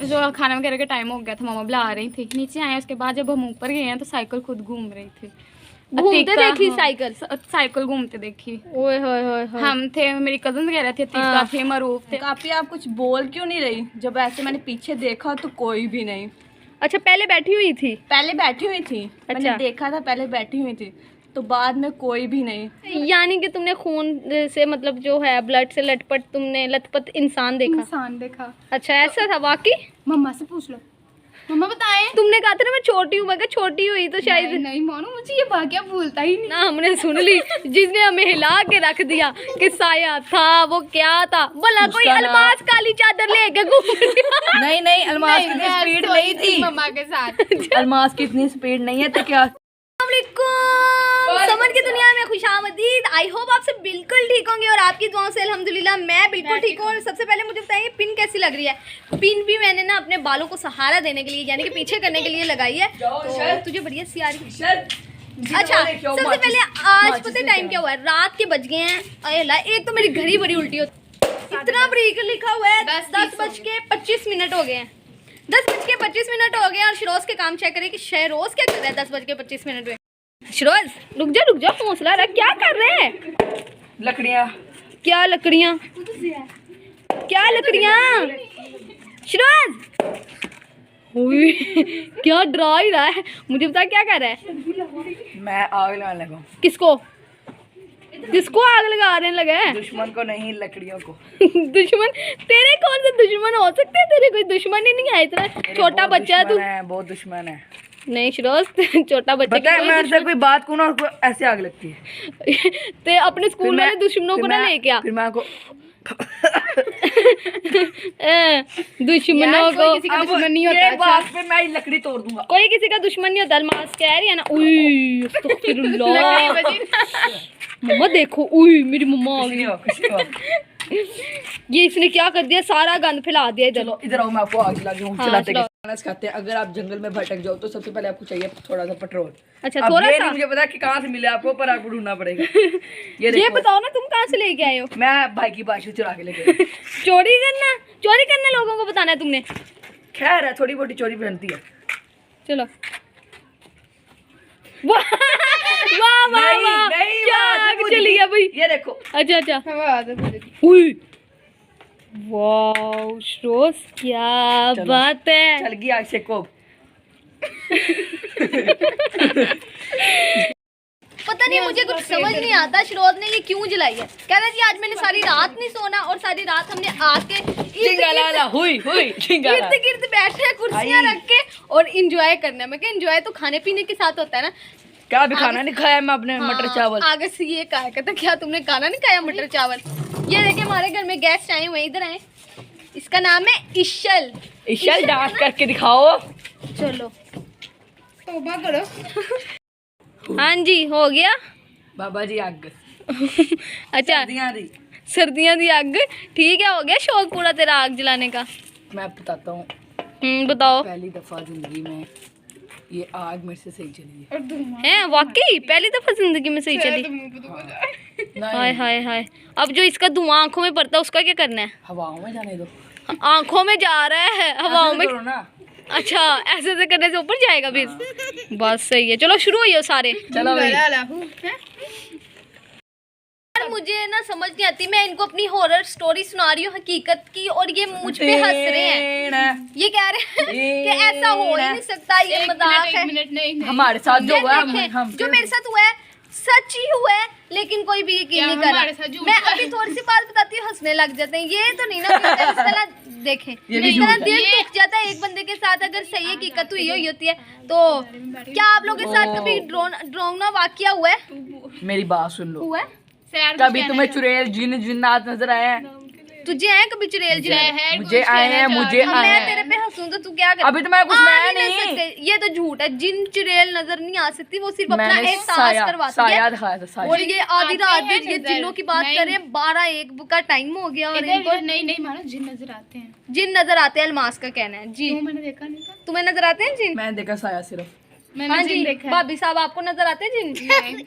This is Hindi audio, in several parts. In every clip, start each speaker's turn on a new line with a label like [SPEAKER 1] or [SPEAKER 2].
[SPEAKER 1] जो खाना वगैरह का टाइम हो गया था, मामा बुला रही थी, नीचे आए। उसके बाद जब हम ऊपर गए हैं तो साइकिल खुद घूम रही थी।
[SPEAKER 2] घूमते देखी
[SPEAKER 1] साइकिल घूमते देखी।
[SPEAKER 2] ओए होए होए होए।
[SPEAKER 1] हम थे, मेरी कजन वगैरह थे, अतीका थे, मरूफ थे।
[SPEAKER 3] काफी आप कुछ बोल क्यों नहीं रही? जब ऐसे मैंने पीछे देखा तो कोई भी नहीं।
[SPEAKER 2] अच्छा पहले बैठी हुई थी?
[SPEAKER 3] पहले बैठी हुई थी।
[SPEAKER 2] अच्छा।
[SPEAKER 3] मैंने देखा था पहले बैठी हुई थी, तो बाद में कोई भी नहीं।
[SPEAKER 2] यानी कि तुमने खून से मतलब जो है ब्लड से लथपथ इंसान देखा। अच्छा ऐसा था वाकई?
[SPEAKER 1] मम्मा से पूछ लो, मम्मा बताएं।
[SPEAKER 2] तुमने कहा था ना मैं छोटी हूँ, मैं कहा छोटी हुई तो शायद
[SPEAKER 1] नहीं मानो, मुझे ये वाकया भूलता ही नहीं।
[SPEAKER 2] ना, हमने सुन ली जिसने हमें हिला के रख दिया कि साया था, वो क्या था भला? कोई अलमास काली चादर लेके घूम रही।
[SPEAKER 3] नहीं अलमास की इतनी स्पीड नहीं थी।
[SPEAKER 1] मम्मा के साथ
[SPEAKER 3] अलमास की इतनी स्पीड नहीं है तो क्या।
[SPEAKER 2] समझ की दुनिया में खुशामदीद। आई होप आप सब बिल्कुल ठीक होंगे और आपकी दुआओं से अल्हम्दुलिल्लाह मैं बिल्कुल ठीक हूँ। और सबसे पहले मुझे बताइए पिन कैसी लग रही है? पिन भी मैंने ना अपने बालों को सहारा देने के लिए यानी कि पीछे करने के लिए लगाई है, तो तुझे बढ़िया सी आ रही है। अच्छा सबसे पहले आज पता है टाइम क्या हुआ है? रात के बज गए हैं। एक तो मेरी घड़ी बड़ी उल्टी होती, इतना बरीक लिखा हुआ है 10:25 हो गए हैं। 10:25 हो गए और शिरोज के काम चेक करें कि शहरोज क्या कर रहा है 10:25 में। शिरोज रुक जा हौसला रख, क्या कर रहे हैं?
[SPEAKER 3] लकड़ियाँ।
[SPEAKER 2] क्या लकड़ियाँ? शिरोज क्या डरा ही रहा है? मुझे बता क्या कर रहा है?
[SPEAKER 3] मैं आग लगाने लगा।
[SPEAKER 2] किसको आग लगा है?
[SPEAKER 3] दुश्मन को नहीं, लकड़ियों को।
[SPEAKER 2] दुश्मन? तेरे कौन से दुश्मन हो सकते हैं? तेरे कोई दुश्मन ही नहीं है, इतना छोटा बच्चा है तू।
[SPEAKER 3] बहुत दुश्मन है।
[SPEAKER 2] नहीं शिरोज छोटा बच्चा
[SPEAKER 3] पता है मैं से कोई बात को ना ऐसे आग लगती है।
[SPEAKER 2] ते अपने स्कूल वाले दुश्मनों को ना लेके आ।
[SPEAKER 3] फिर मैं को
[SPEAKER 2] दुश्मनों को
[SPEAKER 1] किसी का दुश्मन नहीं होता।
[SPEAKER 3] बात पे मैं लकड़ी तोड़ दूंगा।
[SPEAKER 2] कोई किसी का दुश्मन नहीं होता। अलमास कह रही है ना, उई अस्तगफिरुल्लाह। मम्मा देखो, उई मेरी मम्मा आ गई। ये इसने क्या कर दिया? सारा गंद फैला दिया इधर।
[SPEAKER 3] चलो इधर आओ, मैं आपको आग लगा दूं।
[SPEAKER 2] हाँ,
[SPEAKER 3] चलाते खाते हैं। अगर आप जंगल में भटक जाओ तो सबसे पहले आपको चाहिए थोड़ा सा पेट्रोल।
[SPEAKER 2] अच्छा
[SPEAKER 3] अब
[SPEAKER 2] थोड़ा
[SPEAKER 3] ये
[SPEAKER 2] सा?
[SPEAKER 3] नहीं मुझे पता कि कहाँ से मिले आपको, पर आपको ढूंढना पड़ेगा।
[SPEAKER 2] ये बताओ ना तुम कहाँ से लेके आए हो?
[SPEAKER 3] मैं भाई की बात चुरा के लेके आया।
[SPEAKER 2] चोरी करना लोगों को बताना है तुमने?
[SPEAKER 3] खैर है, थोड़ी मोटी चोरी बनती है।
[SPEAKER 2] चलो वाह क्या आग चली है भाई?
[SPEAKER 3] ये देखो।
[SPEAKER 2] अच्छा उई वाओ शिरोज क्या बात है।
[SPEAKER 3] चल गई आग से कोप।
[SPEAKER 2] पता नहीं मुझे कुछ समझ नहीं आता शिरोज ने ये क्यों जलाई है। कह रहा जी आज मैंने सारी रात नहीं सोना और सारी रात हमने आग के इर्द गिर्द बैठे हैं कुर्सियां रख के और इंजॉय करना है। मैं क्या इंजॉय तो खाने पीने के साथ होता है ना।
[SPEAKER 3] क्या भी खाना नहीं खाया मैं अपने मटर चावल।
[SPEAKER 2] आगे से ये कहा कहता क्या तुमने खाना नहीं खाया मटर चावल? ये देखिए हमारे घर में गेस्ट आए हुए, इधर आए। इसका नाम है इशल
[SPEAKER 3] डांस करके दिखाओ।
[SPEAKER 2] चलो
[SPEAKER 1] तौबा करो।
[SPEAKER 2] हाँ जी हो गया
[SPEAKER 3] बाबा जी आग।
[SPEAKER 2] अच्छा सर्दियाँ दी आग ठीक है, हो गया शौक पूरा तेरा आग जलाने का?
[SPEAKER 3] मैं बताता हूँ।
[SPEAKER 2] बताओ।
[SPEAKER 3] पहली दफा जिंदगी में ये आग मेरे से सही चली
[SPEAKER 2] है वाकई पहली दफा जिंदगी में सही चली? हाय हाय हाय। अब जो इसका धुआं आंखों में पड़ता है उसका क्या करना है?
[SPEAKER 3] हवाओं में जाने दो।
[SPEAKER 2] आंखों में जा रहा है हवाओं में? अच्छा ऐसे ऐसे करने से ऊपर जाएगा फिर? बस सही है, चलो शुरू होइए सारे।
[SPEAKER 3] चलो
[SPEAKER 2] मुझे ना समझ नहीं आती, मैं इनको अपनी हॉरर स्टोरी सुना रही हूँ हकीकत की और ये मुझ पे हंस रहे हैं। ये कह रहे हैं कि ऐसा हो ही नहीं सकता, ये मजाक है।
[SPEAKER 3] हमारे साथ जो हुआ
[SPEAKER 2] जो मेरे साथ हुआ है सच ही हुआ है, लेकिन कोई भी यकीन नहीं कर रहा। मैं अभी थोड़ी सी बात बताती हूँ, हंसने लग जाते हैं। ये तो नहीं ना देखें इस तरह दिल दुख जाता है एक बंदे के साथ अगर सही हकीकत हुई होती है तो। क्या आप लोगों के साथ कभी डरावना वाकया हुआ है?
[SPEAKER 3] मेरी बात सुन लो।
[SPEAKER 2] हुआ है?
[SPEAKER 3] कभी तुम्हें चुड़ैल जिन्नात नजर आए हैं?
[SPEAKER 2] तुझे आए कभी चुड़ैल
[SPEAKER 3] मुझे आए हैं, मुझे आए हैं।
[SPEAKER 2] मैं तेरे पे हंसूं तो तू क्या कर?
[SPEAKER 3] अभी तो मैं कुछ नया नहीं।
[SPEAKER 2] ये तो झूठ है, जिन चुड़ैल नजर नहीं आ सकती, वो सिर्फ अपना एहसास करवाती है। और ये आधी रात ये जिन्नों की बात कर रहे हैं, 12-1 का टाइम हो गया और इनको
[SPEAKER 1] नहीं मानो जिन नजर आते हैं।
[SPEAKER 2] जिन नजर आते हैं अलमास का कहना है जी।
[SPEAKER 1] मैंने देखा नहीं था।
[SPEAKER 2] तुम्हें नजर आते हैं जिन?
[SPEAKER 3] मैंने देखा साया सिर्फ।
[SPEAKER 2] हाँ जी भाभी साहब आपको नजर आते हैं जिन?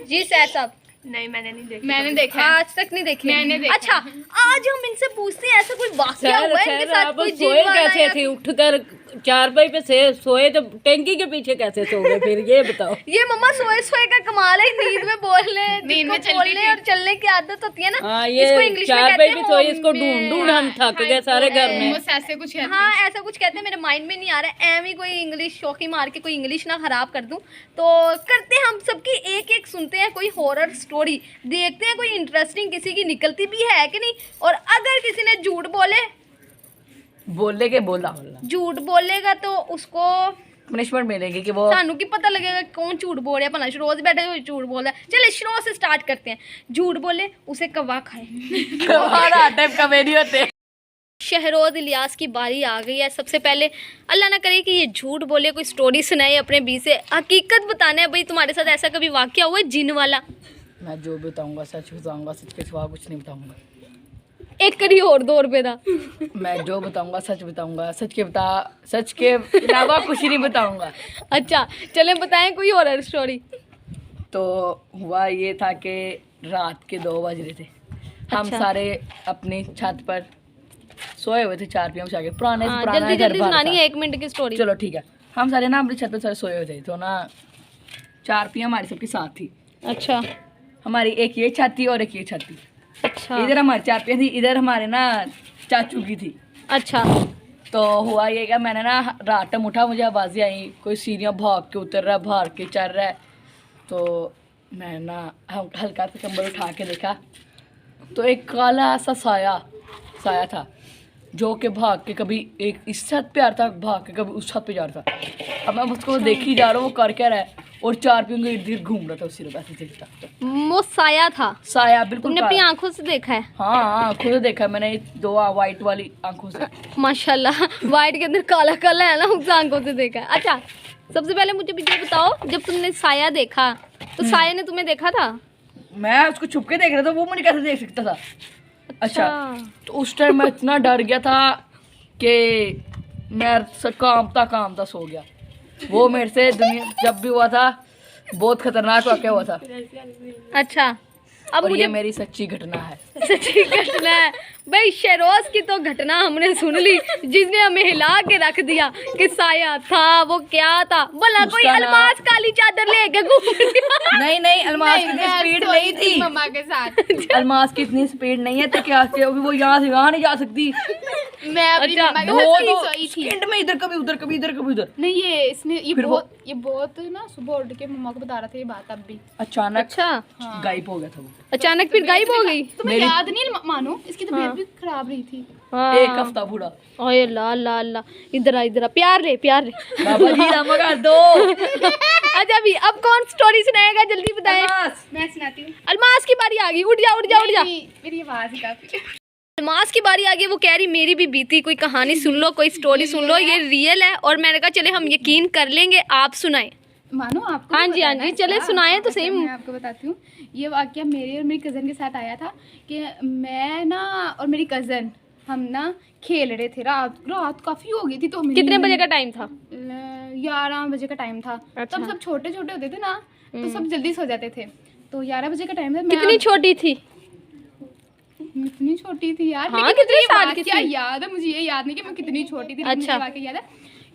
[SPEAKER 2] जी सैर साहब
[SPEAKER 3] नहीं मैंने नहीं देखी।
[SPEAKER 1] मैंने देखा है।
[SPEAKER 2] आज तक नहीं देखी।
[SPEAKER 1] मैंने देखा
[SPEAKER 2] अच्छा, आज हम इनसे पूछते हैं ऐसा कोई वाकया हुआ है इनके साथ, कोई
[SPEAKER 4] सोए
[SPEAKER 2] जिन वाला
[SPEAKER 4] कैसे
[SPEAKER 2] या
[SPEAKER 4] थे? उठकर चारपाई पे से सोए तो टैंकी के पीछे कैसे सो गए फिर ये बताओ।
[SPEAKER 2] ये मम्मा सोए सोए का कमाल है, नींद में बोलने,
[SPEAKER 1] नींद में चलती
[SPEAKER 2] बोलने
[SPEAKER 1] थी।
[SPEAKER 2] और चलने की आदत होती है ना।
[SPEAKER 4] हाँ
[SPEAKER 2] इसको
[SPEAKER 4] ये
[SPEAKER 2] इंग्लिश में
[SPEAKER 4] चारपाई
[SPEAKER 2] कहते
[SPEAKER 4] पे
[SPEAKER 2] हैं
[SPEAKER 4] सोए, इसको
[SPEAKER 2] home
[SPEAKER 4] ढूंढ
[SPEAKER 2] में।
[SPEAKER 4] ढूंढ हम थक गए सारे घर में।
[SPEAKER 1] बस ऐसे कुछ है।
[SPEAKER 2] हाँ ऐसा कुछ कहते हैं, मेरे माइंड में नहीं आ रहा है। एम ही कोई इंग्लिश शौकी मार के कोई इंग्लिश ना खराब कर दूं। तो करते हैं हम सबकी एक एक, सुनते हैं कोई हॉरर स्टोरी, देखते हैं कोई इंटरेस्टिंग किसी की निकलती भी है कि नहीं। और अगर किसी ने झूठ
[SPEAKER 4] बोलने के बोला
[SPEAKER 2] झूठ बोलेगा तो उसको
[SPEAKER 4] पनिशमेंट मिलेगी कि वो
[SPEAKER 2] सानू की पता लगेगा कौन झूठ बोल रहा है। भला रोज बैठे हुए झूठ बोल रहा है। चले शुरू से स्टार्ट करते हैं। झूठ बोले उसे कवा खाए।
[SPEAKER 4] हमारा टाइप का वेरी होते।
[SPEAKER 2] शहरोज इलियास की बारी आ गई है। सबसे पहले अल्लाह ना करे कि ये झूठ बोले, कोई स्टोरी सुनाए अपने बी से, हकीकत बताना है भाई तुम्हारे साथ ऐसा कभी वाकया हुआ है जिन वाला।
[SPEAKER 4] मैं जो भी बताऊंगा सच बताऊंगा, सच के सिवा कुछ नहीं बताऊंगा।
[SPEAKER 2] एक करी और 2 रुपए का।
[SPEAKER 4] मैं जो बताऊंगा सच बताऊंगा, सच के अलावा कुछ नहीं बताऊंगा।
[SPEAKER 2] अच्छा चले बताएं कोई हॉरर स्टोरी।
[SPEAKER 4] तो हुआ ये था कि रात के 2 बज रहे थे। हम
[SPEAKER 2] अच्छा।
[SPEAKER 4] सारे अपनी छत पर सोए हुए थे, 4 PM से आगे। पुराने से
[SPEAKER 2] हाँ,
[SPEAKER 4] पुराना
[SPEAKER 2] जल्दी
[SPEAKER 4] घर
[SPEAKER 2] जल्दी
[SPEAKER 4] बाहर
[SPEAKER 2] सुनानी
[SPEAKER 4] था।
[SPEAKER 2] है, 1 मिनट की स्टोरी।
[SPEAKER 4] चलो ठीक है। हम सारे ना अपनी छत पर सारे सोए हुए थे। तो ना 4 PM हमारी सबके साथ थी।
[SPEAKER 2] अच्छा
[SPEAKER 4] हमारी एक ये छत थी और एक ये छत थी।
[SPEAKER 2] अच्छा
[SPEAKER 4] इधर हमारी 4 PM थी, इधर हमारे ना चाचू की थी।
[SPEAKER 2] अच्छा
[SPEAKER 4] तो हुआ ये कि मैंने ना रात में उठा, मुझे आवाज़ें आई, कोई सीढ़ियाँ भाग के उतर रहा है, भाग के चढ़ रहा है। तो मैं ना हल्का सा कंबल उठा के देखा तो एक काला सा साया था जो कि भाग के कभी एक इस छत पे आ रहा था, भाग के कभी उस छत पे जा रहा था। अब मैं उसको देखी जा रहा हूँ वो कर क्या रहा है, और 4 PM के इर्द गिर्द घूम रहा था उसी रूप ऐसे देखता।
[SPEAKER 2] वो साया था,
[SPEAKER 4] साया बिल्कुल
[SPEAKER 2] तुमने अपनी
[SPEAKER 4] काला।
[SPEAKER 2] आंखों से देखा है?
[SPEAKER 4] हाँ खुद देखा मैंने 2 वाइट वाली आंखों से।
[SPEAKER 2] माशाल्लाह वाइट के अंदर काला काला है ना, उस आंखों से देखा है। अच्छा सबसे पहले मुझे ये बताओ, जब तुमने साया देखा तो साया ने तुम्हें देखा था?
[SPEAKER 4] मैं उसको छुप के देख रहा था, वो मुझे कैसे देख सकता था। अच्छा तो उस टाइम मैं इतना डर गया था कि मैं कामता सो गया। वो मेरे से दुनिया जब भी हुआ था बहुत खतरनाक वाकया हुआ था।
[SPEAKER 2] अच्छा अब
[SPEAKER 4] और
[SPEAKER 2] मुझे
[SPEAKER 4] ये मेरी सच्ची घटना है।
[SPEAKER 2] सच्ची घटना है भाई। शहरोज की तो घटना हमने सुन ली जिसने हमें हिला के रख दिया कि साया था, वो क्या था भला? कोई
[SPEAKER 4] उसका नाम-
[SPEAKER 2] अलमास काली चादर लेके घूम रहा।
[SPEAKER 4] नहीं अलमास की इतनी स्पीड नहीं थी।
[SPEAKER 1] मम्मा के साथ
[SPEAKER 4] अलमास की इतनी स्पीड नहीं है तो क्या अभी वो यहाँ से वहाँ नहीं जा सकती।
[SPEAKER 1] मैं अपनी
[SPEAKER 2] अच्छा,
[SPEAKER 1] मम्मा के
[SPEAKER 4] वो
[SPEAKER 1] साथ
[SPEAKER 4] तो
[SPEAKER 1] सोई थी।
[SPEAKER 4] सेकंड में इधर कभी उधर कभी इधर कभी उधर।
[SPEAKER 1] नहीं ये
[SPEAKER 4] फिर
[SPEAKER 1] बहुत ना सुबह उठ के मम्मा को बता रहा था ये बात। अब भी
[SPEAKER 4] अचानक
[SPEAKER 2] अच्छा
[SPEAKER 4] गायब हो गया था वो।
[SPEAKER 2] अचानक फिर गायब हो गई।
[SPEAKER 1] तुम्हें याद नहीं मानो, इसकी तबीयत भी खराब रही थी।
[SPEAKER 4] एक हफ्ता पूरा।
[SPEAKER 2] ओए ला ला ला, इधर आ प्यार रे
[SPEAKER 4] बाबा जी रामा कर दो।
[SPEAKER 2] अच्छा अभी अब कौन स्टोरी सुनाएगा, जल्दी बताएं।
[SPEAKER 4] अलमास।
[SPEAKER 1] मैं सुनाती हूँ।
[SPEAKER 2] अलमास की बारी आ गई, उठ जा।
[SPEAKER 1] मेरी आवाज ही काफी।
[SPEAKER 2] अलमास की बारी आ गई, वो कह रही मेरी भी बीती कोई कहानी सुन लो, कोई स्टोरी सुन लो, ये रियल है। और मैंने कहा चले हम यकीन कर लेंगे, आप सुनाएं।
[SPEAKER 1] मानो आपको
[SPEAKER 2] हाँ
[SPEAKER 1] भी
[SPEAKER 2] जी, हाँ
[SPEAKER 1] बताना
[SPEAKER 2] जी,
[SPEAKER 1] है
[SPEAKER 2] चले
[SPEAKER 1] क्या?
[SPEAKER 2] सुनाएं तो
[SPEAKER 1] अच्छा,
[SPEAKER 2] सही।
[SPEAKER 1] मैं आपको बताती हूँ। ये वाकया मेरे और मेरी कज़न के साथ आया था कि मैं ना और मेरी कज़न हम ना खेल रहे थे। रात काफ़ी हो गई थी। तो
[SPEAKER 2] कितने बजे का टाइम था?
[SPEAKER 1] 11 बजे का टाइम था।
[SPEAKER 2] अच्छा।
[SPEAKER 1] तब सब छोटे छोटे होते थे ना, तो सब जल्दी सो जाते थे। तो 11 बजे का टाइम था।
[SPEAKER 2] कितनी छोटी थी?
[SPEAKER 1] इतनी छोटी थी यार।
[SPEAKER 2] हाँ,
[SPEAKER 1] लेकिन
[SPEAKER 2] कितने
[SPEAKER 1] मुझे ये
[SPEAKER 2] साल की
[SPEAKER 1] वाकया
[SPEAKER 2] थी?
[SPEAKER 1] याद है, मुझे ये याद नहीं कि मैं कितनी छोटी थी। लेकिन
[SPEAKER 2] अच्छा।
[SPEAKER 1] मुझे वाकया याद है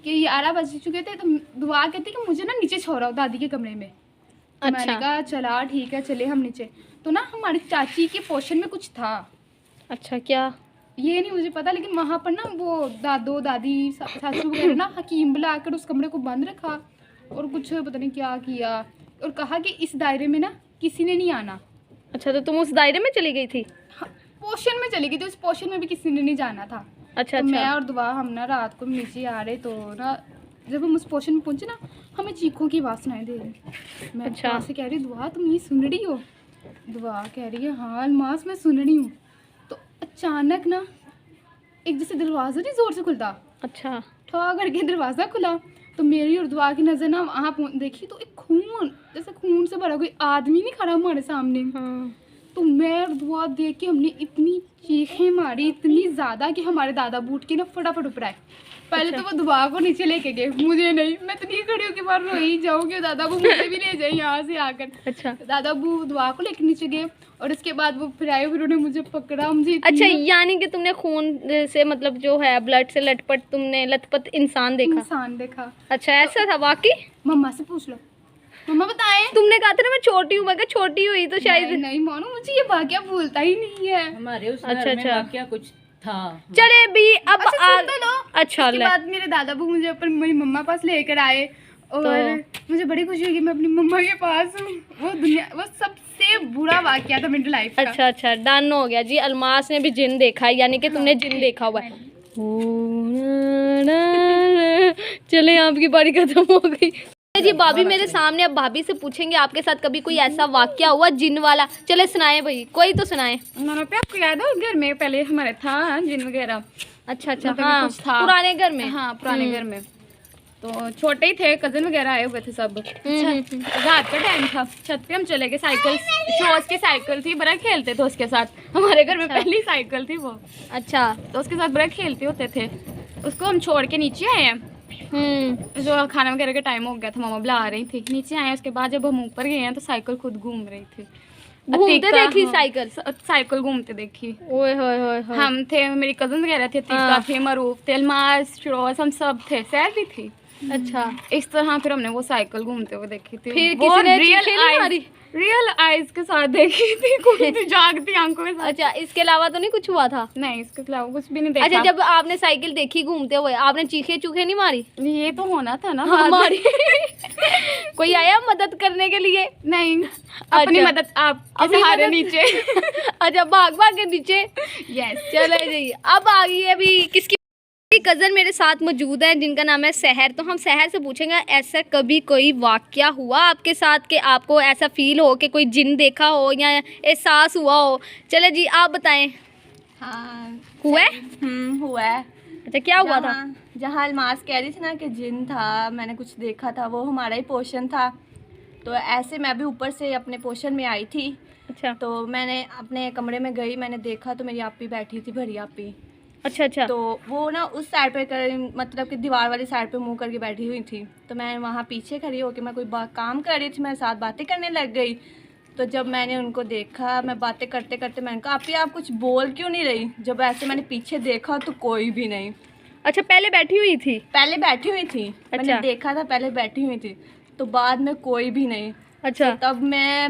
[SPEAKER 1] कि 11 बज चुके थे। तो दुआ कहती कि मुझे ना नीचे छोड़ो दादी के कमरे में। तो मैंने
[SPEAKER 2] अच्छा।
[SPEAKER 1] कहा चला ठीक है चले हम नीचे। तो ना हमारी चाची के पोर्शन में कुछ था,
[SPEAKER 2] अच्छा क्या?
[SPEAKER 1] ये नहीं मुझे पता, लेकिन वहाँ पर ना वो दादो दादी सासू वगैरह ना हकीम बुलाकर उस कमरे को बंद रखा और कुछ पता नहीं क्या किया और कहा कि इस दायरे में ना किसी ने नहीं आना।
[SPEAKER 2] अच्छा तो तुम उस दायरे में चली गई थी?
[SPEAKER 1] पोर्शन में चली गई थी, उस पोर्शन में भी किसी ने नहीं जाना था।
[SPEAKER 2] अच्छा
[SPEAKER 1] तो मैं
[SPEAKER 2] अच्छा
[SPEAKER 1] और दुआ हम ना रात को नीचे आ रहे, तो ना जब हम उस पोर्शन में पहुंचे ना, हमें चीखों की आवाज़ सुनाई दे रही। मैं
[SPEAKER 2] अच्छा।
[SPEAKER 1] दुआ से कह रही दुआ तुम ये सुन रही हो? दुआ कह रही है हाँ अलमास मैं सुन रही हूँ। तो अचानक ना एक जैसे दरवाज़ा नहीं ज़ोर से खुलता,
[SPEAKER 2] अच्छा
[SPEAKER 1] ठा करके दरवाज़ा खुला। तो मेरी और दुआ की नज़र ना वहाँ देखी तो एक खून, जैसे खून से भरा कोई आदमी नहीं खड़ा हमारे सामने।
[SPEAKER 2] हाँ
[SPEAKER 1] तो मैं और दुआ देख के हमने इतनी चीखें मारी, इतनी ज़्यादा कि हमारे दादा बूट के ना फटाफट ऊपर आए। पहले तो वो दुआ को नीचे लेके गए, मुझे नहीं, मैं तो नहीं खड़ी होकर बाहर रो ही जाऊँगी, दादा बू मुझे भी ले जाए यहाँ से आकर।
[SPEAKER 2] अच्छा
[SPEAKER 1] दादा बू दुआ को लेके नीचे गए और उसके बाद वो फिर आए, फिर उन्होंने मुझे पकड़ा, मुझे
[SPEAKER 2] अच्छा, यानी कि तुमने खून से मतलब जो है ब्लड से लटपट, तुमने लथपथ इंसान देखा?
[SPEAKER 1] इंसान देखा।
[SPEAKER 2] अच्छा, ऐसा था वाकई?
[SPEAKER 1] मम्मा से पूछ लो, मम्मा बताएं।
[SPEAKER 2] तुमने कहा था ना मैं छोटी हूँ, मैं कहा छोटी हुई तो शायद
[SPEAKER 1] नहीं मानो, मुझे ये वाकया भूलता ही नहीं है।
[SPEAKER 4] हमारे उस
[SPEAKER 2] अच्छा,
[SPEAKER 4] घर में
[SPEAKER 2] अच्छा।
[SPEAKER 4] वाकया कुछ था।
[SPEAKER 2] चले भी अब
[SPEAKER 1] अच्छा सुन तो लो।
[SPEAKER 2] अच्छा
[SPEAKER 1] उसके बाद मेरे दादा बू मुझे अपन मेरी मम्मा पास लेकर आए और मुझे बड़ी खुशी हुई कि मैं अपनी मम्मा के पास हूँ। वो सबसे बुरा वाकया था मेरी लाइफ का।
[SPEAKER 2] अच्छा अच्छा, डन हो गया जी। अलमास ने भी जिन देखा है, यानी कि तुमने जिन देखा हुआ है। चले, आपकी बारी खत्म हो गई जी। भाभी मेरे सामने, अब भाभी से पूछेंगे आपके साथ कभी कोई ऐसा वाकया हुआ जिन वाला? चले सुनाए भाई, कोई तो सुनाए।
[SPEAKER 1] मैंने पे आपको याद है घर में पहले हमारे था जिन वगैरह?
[SPEAKER 2] अच्छा अच्छा,
[SPEAKER 1] मतलब
[SPEAKER 2] हाँ,
[SPEAKER 1] कुछ था
[SPEAKER 2] पुराने घर में।
[SPEAKER 1] हाँ पुराने घर में, तो छोटे ही थे, कजन वगैरह आए हुए थे सब। रात का टाइम था, छत पे हम चले गए, साइकिल शोज की साइकिल थी, बड़ा खेलते थे उसके साथ। हमारे घर में पहली साइकिल थी वो।
[SPEAKER 2] अच्छा,
[SPEAKER 1] तो उसके साथ बड़ा खेलते होते थे। उसको हम छोड़ के नीचे आए हैं, जो खाना वगैरह का टाइम हो गया था, मामा बुला रही थी, नीचे आए। उसके बाद जब हम ऊपर गए हैं तो साइकिल खुद घूम रही थी।
[SPEAKER 2] घूमते देखी
[SPEAKER 1] हाँ,
[SPEAKER 2] साइकिल?
[SPEAKER 1] साइकिल घूमते देखी।
[SPEAKER 2] ओए होए होए होए।
[SPEAKER 1] हम थे, मेरी कजन वगैरह थे, तीका
[SPEAKER 2] हाँ।
[SPEAKER 1] थे, मरूफ थे, अलमास, शिरोज, हम सब थे, सैर भी थी।
[SPEAKER 2] अच्छा,
[SPEAKER 1] इस तरह फिर हमने वो साइकिल घूमते हुए देखी थी।
[SPEAKER 2] फिर
[SPEAKER 1] वो
[SPEAKER 2] किसी ने
[SPEAKER 1] रियल
[SPEAKER 2] चीखें नहीं मारी?
[SPEAKER 1] रियल आइज के साथ देखी थी, कोई भी जागती आंखों के साथ।
[SPEAKER 2] अच्छा, इसके अलावा तो नहीं कुछ हुआ था?
[SPEAKER 1] नहीं, इसके अलावा कुछ भी नहीं देखा।
[SPEAKER 2] अच्छा, जब आपने साइकिल देखी घूमते हुए, आपने चीखे चूखे नहीं मारी?
[SPEAKER 1] ये तो होना था ना।
[SPEAKER 2] हमारी कोई आया मदद करने के लिए?
[SPEAKER 1] नहीं, अपनी
[SPEAKER 2] अच्छा।
[SPEAKER 1] मदद आप
[SPEAKER 2] अपनी
[SPEAKER 1] सहारे
[SPEAKER 2] मदद-
[SPEAKER 1] नीचे।
[SPEAKER 2] अच्छा, भाग भाग के नीचे।
[SPEAKER 1] यस।
[SPEAKER 2] चले जाइए, अब आ गई है अभी किसकी कज़न मेरे साथ मौजूद है जिनका नाम है सहर। तो हम सहर से पूछेंगे, ऐसा कभी कोई वाकया हुआ आपके साथ कि आपको ऐसा फील हो कि कोई जिन देखा हो या एहसास हुआ हो? चले जी, आप बताएं।
[SPEAKER 3] हाँ,
[SPEAKER 2] हुआ है?
[SPEAKER 3] हुआ है।
[SPEAKER 2] अच्छा, क्या हुआ था?
[SPEAKER 3] जहाँ अलमास कह रही थी ना कि जिन था, मैंने कुछ देखा था, वो हमारा ही पोर्शन था। तो ऐसे मैं भी ऊपर से अपने पोर्शन में आई थी,
[SPEAKER 2] अच्छा
[SPEAKER 3] तो मैंने अपने कमरे में गई, मैंने देखा तो मेरी आपी बैठी थी, भरी आपी।
[SPEAKER 2] अच्छा अच्छा,
[SPEAKER 3] तो वो ना उस साइड पे मतलब कि दीवार वाली साइड पे मुंह करके बैठी हुई थी। तो मैं वहाँ पीछे खड़ी होकर मैं कोई काम कर रही थी, मेरे साथ बातें करने लग गई। तो जब मैंने उनको देखा, मैं बातें करते करते मैंने कहा आपी आप कुछ बोल क्यों नहीं रही? जब ऐसे मैंने पीछे देखा तो कोई भी नहीं।
[SPEAKER 2] अच्छा, पहले बैठी हुई थी?
[SPEAKER 3] पहले बैठी हुई थी,
[SPEAKER 2] अच्छा।
[SPEAKER 3] मैंने देखा था पहले बैठी हुई थी, तो बाद में कोई भी नहीं।
[SPEAKER 2] अच्छा,
[SPEAKER 3] तब मैं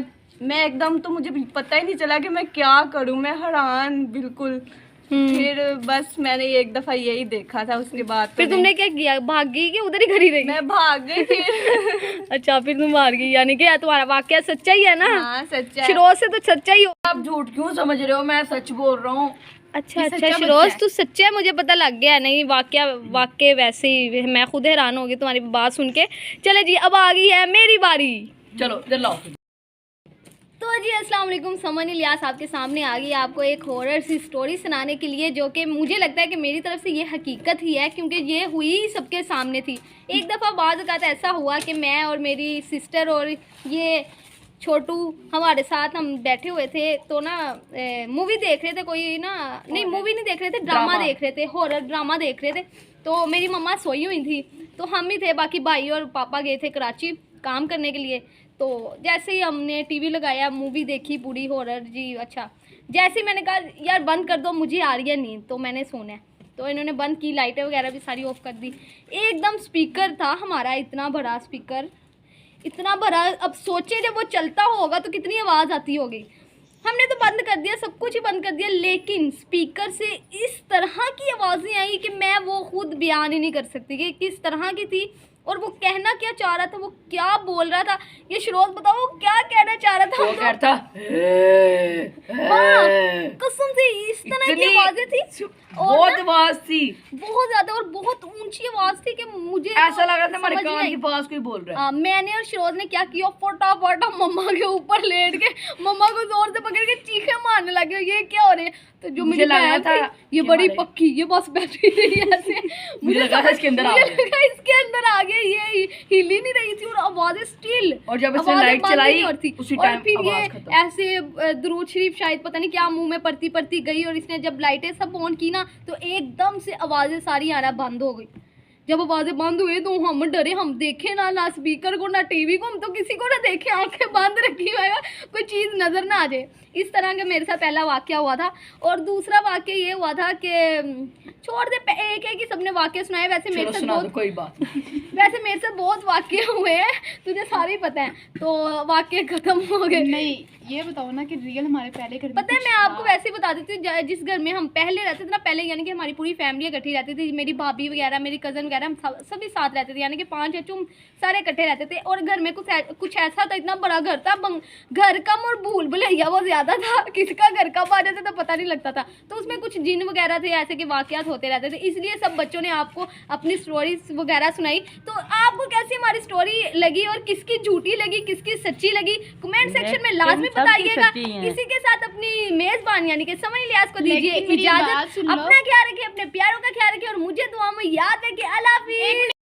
[SPEAKER 3] एकदम, तो मुझे पता ही नहीं चला कि मैं क्या करूं, मैं हैरान बिल्कुल। फिर बस मैंने एक दफा यही देखा था, उसके बाद
[SPEAKER 2] फिर तुमने क्या किया? भाग गई कि उधर ही खड़ी रही?
[SPEAKER 3] मैं भाग गई फिर।
[SPEAKER 2] अच्छा, फिर तुम भाग गई, यानी कि तुम्हारा वाकया सच्चा ही है ना?
[SPEAKER 3] हाँ सच्चा है।
[SPEAKER 2] शिरोज से तो सच्चा ही हो।
[SPEAKER 4] आप झूठ क्यों समझ रहे हो? मैं सच बोल रहा हूँ।
[SPEAKER 2] अच्छा
[SPEAKER 1] ये
[SPEAKER 2] अच्छा,
[SPEAKER 1] सच्चा
[SPEAKER 2] शिरोज
[SPEAKER 1] बच्चा है।
[SPEAKER 2] तू सच्चा है, मुझे पता लग गया। नहीं, वाकया वैसे ही, मैं खुद हैरान हो गई तुम्हारी बात सुन के। चले जी, अब आ गई है मेरी बारी।
[SPEAKER 4] चलो इधर लाओ।
[SPEAKER 2] तो जी अस्सलाम वालेकुम, समन इलियास आपके सामने आ गई आपको एक हॉरर सी स्टोरी सुनाने के लिए, जो कि मुझे लगता है कि मेरी तरफ से ये हकीकत ही है, क्योंकि ये हुई ही सबके सामने थी। एक दफ़ा बाद औक़ात ऐसा हुआ कि मैं और मेरी सिस्टर और ये छोटू हमारे साथ हम बैठे हुए थे, तो ना मूवी देख रहे थे, कोई ना, नहीं मूवी नहीं देख रहे थे, ड्रामा देख रहे थे, हॉरर ड्रामा देख रहे थे। तो मेरी मम्मा सोई हुई थी, तो हम ही थे, बाकी भाई और पापा गए थे कराची काम करने के लिए। तो जैसे ही हमने टीवी लगाया, मूवी देखी पूरी हॉरर जी। अच्छा, जैसे ही मैंने कहा यार बंद कर दो, मुझे आ रही है नींद, तो मैंने सोना है, तो इन्होंने बंद की, लाइटें वगैरह भी सारी ऑफ कर दी। एकदम स्पीकर था हमारा, इतना बड़ा स्पीकर, इतना बड़ा। अब सोचे जब वो चलता होगा तो कितनी आवाज़ आती होगी। हमने तो बंद कर दिया, सब कुछ ही बंद कर दिया, लेकिन स्पीकर से इस तरह की आवाज़ें आई कि मैं वो खुद बयान ही नहीं कर सकती कि किस तरह की थी और वो कहना क्या चाह रहा था, वो क्या बोल रहा था। ये शिरोज बताओ, वो क्या कहना चाह रहा था?
[SPEAKER 4] वो कहता
[SPEAKER 2] हाँ, कसम से इस तरह की आवाज़ें थी, और
[SPEAKER 4] बहुत
[SPEAKER 2] ना,
[SPEAKER 4] आवाज थी,
[SPEAKER 2] बहुत ज्यादा और बहुत ऊंची आवाज थी कि मुझे
[SPEAKER 4] ऐसा लग रहा था हमारे
[SPEAKER 2] समझ नहीं
[SPEAKER 4] कान
[SPEAKER 2] आई।
[SPEAKER 4] के पास कोई बोल रहा है।
[SPEAKER 2] मैंने और शिरोज ने क्या किया, फटाफट हम मम्मा के ऊपर लेट के मम्मा को जोर से पकड़ के चीखें मारने लगे, ये क्या हो रहे हैं। तो जो
[SPEAKER 4] मुझे
[SPEAKER 2] मुझे
[SPEAKER 4] लग रहा
[SPEAKER 2] बहन थी,
[SPEAKER 4] था
[SPEAKER 2] ये
[SPEAKER 4] कि
[SPEAKER 2] बड़ी
[SPEAKER 4] हमारे-
[SPEAKER 2] पक्की, ये बस बैठी रही ऐसे। मुझे
[SPEAKER 4] मुझे लगा था इसके अंदर आ
[SPEAKER 2] मुझे
[SPEAKER 4] गए।
[SPEAKER 2] लगा इसके अंदर आ गए, ये हिल ही नहीं रही थी और आवाजें स्टिल,
[SPEAKER 4] और जब इसने लाइट चलाई उसी
[SPEAKER 2] और
[SPEAKER 4] टाइम
[SPEAKER 2] फिर ये
[SPEAKER 4] आवाज खत्म।
[SPEAKER 2] ऐसे दुरूद शरीफ शायद पता नहीं क्या मुंह में पड़ती पड़ती गई, और इसने जब लाइटें सब ऑन की ना तो एकदम से आवाजें सारी आना बंद हो गई। जब आवाजें बंद हुई तो हम डरे, हम देखे ना स्पीकर को ना टीवी को, हम तो किसी को ना देखे, आंखें बंद रखी हुआ है, कोई चीज़ नज़र ना आ जाए। इस तरह का मेरे साथ पहला वाकया हुआ था। और दूसरा वाकया ये हुआ था कि छोड़ दे, एक है कि सबने वाकया सुनाए, वैसे मेरे
[SPEAKER 4] चलो
[SPEAKER 2] साथ
[SPEAKER 4] सुना दो,
[SPEAKER 2] बहुत
[SPEAKER 4] कोई बात नहीं।
[SPEAKER 2] वैसे मेरे साथ बहुत वाकये हुए हैं, तुझे सारे ही पता है, तो वाकये खत्म हो गए।
[SPEAKER 1] नहीं ये बताओ ना कि रियल हमारे पहले घर में
[SPEAKER 2] पता है,
[SPEAKER 1] कुछ
[SPEAKER 2] मैं आपको
[SPEAKER 1] था?
[SPEAKER 2] वैसे ही बता देती हूँ, जिस घर में हम पहले रहते थे ना, पहले यानी कि हमारी पूरी फैमिली इकट्ठी रहती थी, मेरी भाभी वगैरह, मेरी कज़न वगैरह, हम सभी साथ रहते थे, यानी कि 5 चचू सारे इकट्ठे रहते थे। और घर में कुछ ऐसा था, इतना बड़ा घर था, घर कम और भूल भुलैया वो ज़्यादा था, किसका घर कब आ जाता था पता नहीं लगता था। तो उसमें कुछ जिन वगैरह थे, ऐसे के वाकयात होते रहते थे, इसलिए सब बच्चों ने आपको अपनी स्टोरीज वगैरह सुनाई। तो आपको कैसी हमारी स्टोरी लगी और किसकी झूठी लगी, किसकी सच्ची लगी, कमेंट सेक्शन में लाजमी बताइएगा। इसी के साथ अपनी मेजबान यानी कि समझ लियाज को दीजिए
[SPEAKER 1] लेकिन मेरी बात
[SPEAKER 2] इजाजत।
[SPEAKER 1] सुन लो।
[SPEAKER 2] अपना ख्याल रखिए, अपने प्यारों का ख्याल रखिए, और मुझे दुआ में याद है कि अल्लाह हाफिज़।